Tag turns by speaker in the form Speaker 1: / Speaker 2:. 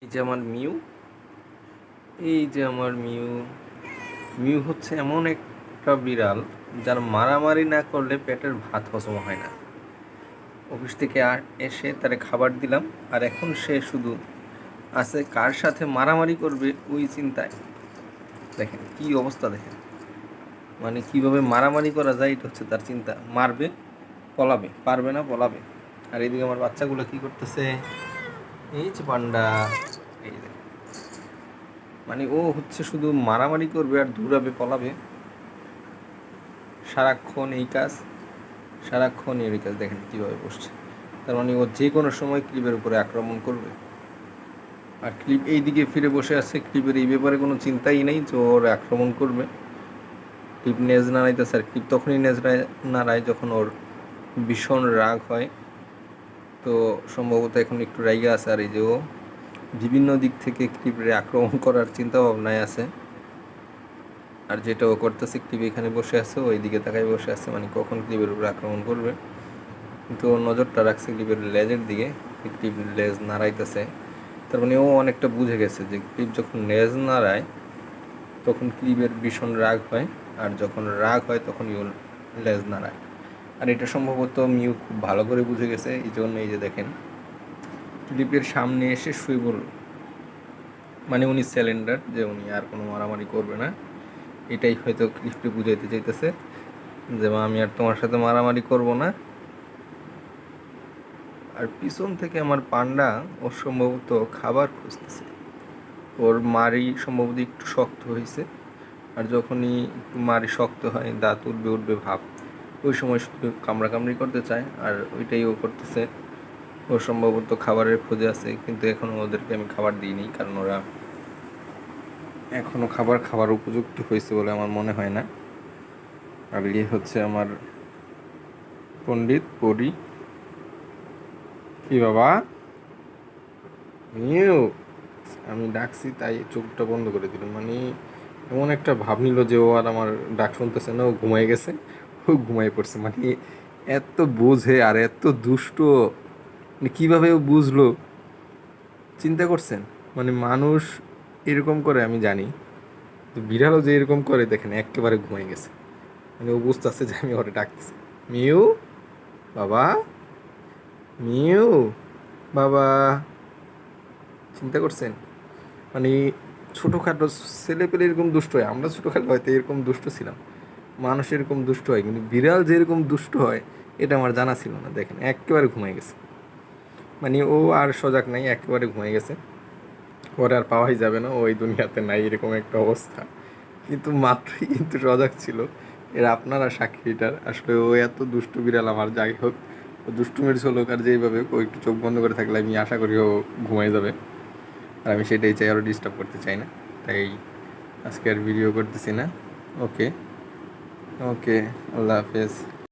Speaker 1: এই যে আমার মিউ এই যে আমার মিউ মিউ হচ্ছে এমন একটা বিড়াল যার মারামারি না করলে পেটের ভাত হজম হয় না। অফিস থেকে এসে তারে খাবার দিলাম, আর এখন সে শুধু আছে কার সাথে মারামারি করবে ওই চিন্তায়। দেখেন কি অবস্থা, দেখেন মানে কিভাবে মারামারি করা যায় এটা হচ্ছে তার চিন্তা। মারবে, পলাবে, পারবে না, পলাবে। আর এইদিকে আমার বাচ্চাগুলো কি করতেছে, এই যে পান্ডা, এই যে মানে ও হচ্ছে শুধু মারামারি করবে আর দৌড়াবে, পলাবে, সারাক্ষণ এই কাজ, সারাক্ষণ এই কাজ। দেখেন কীভাবে বসছে, তার মানে ও যে কোনো সময় ক্লিপের উপরে আক্রমণ করবে। আর ক্লিপ এই দিকে ফিরে বসে আছে, ক্লিপের এই ব্যাপারে কোনো চিন্তাই নেই যে ওর আক্রমণ করবে। ক্লিপ নেজ নাড়াইতেছে, আর ক্লিপ তখনই নেজ নাড়ায় যখন ওর ভীষণ রাগ হয়। তো সম্ভবত এখন একটু রাইগা আছে, আর এই যে ও বিভিন্ন দিক থেকে ক্লিপের আক্রমণ করার চিন্তা ভাবনায় আছে। আর যেটা ও করতেছে, ক্লিপ এখানে বসে আছে, ওই দিকে তাকাই বসে আছে, মানে কখন ক্লিপের উপরে আক্রমণ করবে। কিন্তু ওর নজরটা রাখছে ক্লিপের লেজের দিকে, ক্লিপ লেজ নাড়াইতেছে। তার মানে ও অনেকটা বুঝে গেছে যে ক্লিপ যখন লেজ নাড়ায় তখন ক্লিপের ভীষণ রাগ হয়, আর যখন রাগ হয় তখনই ওর লেজ নাড়ায়। আর এটা সম্ভবত মিউ খুব ভালো করে বুঝে গেছে, এই জন্য এই যে দেখেন ক্লিপের সামনে এসে শুয়ে পড়ল। মানে উনি স্যালেন্ডার, যে উনি আর কোনো মারামারি করবে না। এটাই হয়তো ক্লিপকে বুঝাইতে চাইতেছে যে মা, আমি আর তোমার সাথে মারামারি করব না। আর পিছন থেকে আমার পান্ডা ওর সম্ভবত খাবার খুঁজতেছে। ওর মারি সম্ভবত একটু শক্ত হয়েছে, আর যখনই একটু মারি শক্ত হয়, দাঁত উঠবে উঠবে ভাব, ওই সময় শুধু কামড়াকামড়ি করতে চায়, আর ওইটাই ও করতেছে। ও সম্ভবত খাবারের খোঁজে আছে, কিন্তু এখনও ওদেরকে আমি খাবার দিইনি, কারণ ওরা এখনও খাবার উপযুক্ত হয়েছে বলে আমার মনে হয় না। আর ইয়ে হচ্ছে আমার পণ্ডিত পরি। কি বাবা নিউ, আমি ডাকছি তাই চোখটা বন্ধ করে দিল। মানে এমন একটা ভাব নিল যে ও আর আমার ডাক শুনতেছে না, ও ঘুমাই গেছে, ও ঘুমাই পড়ছে। মানে এত বোঝে আর এত দুষ্ট, মানে কীভাবে ও বুঝলো চিন্তা করছেন? মানে মানুষ এরকম করে আমি জানি, তো বিড়ালও যে এরকম করে দেখেন, একেবারে ঘুমাই গেছে। মানে ও বুঝতেছে যে আমি ওরে ডাকতেছি। মিউ বাবা, মিউ বাবা, চিন্তা করছেন? মানে ছোটোখাটো ছেলেপেলে এরকম দুষ্ট হয়, আমরা ছোটোখাটো হয়তো এরকম দুষ্ট ছিলাম, মানুষ এরকম দুষ্ট হয়, কিন্তু বিড়াল যে এরকম দুষ্ট হয় এটা আমার জানা ছিল না। দেখেন একেবারে ঘুমাই গেছে, মানে ও আর সজাগ নাই, একেবারে ঘুমাই গেছে। ওর আর পাওয়াই যাবে না, ওই দুনিয়াতে নাই, এরকম একটা অবস্থা। কিন্তু মাত্রই কিন্তু সজাগ ছিল। এর আপনারা সাক্ষী এটার। আসলে ও এত দুষ্টু বিড়াল আমার, যাই হোক ও দুষ্টুমির চলুক, আর যেইভাবে ও একটু চোখ বন্ধ করে থাকলে আমি আশা করি ও ঘুমাই যাবে। আর আমি সেটাই চাই, আরও ডিস্টার্ব করতে চাই না, তাই আজকে আর ভিডিও করতেছি না। ওকে, ওকে, আল্লাহ হাফেজ।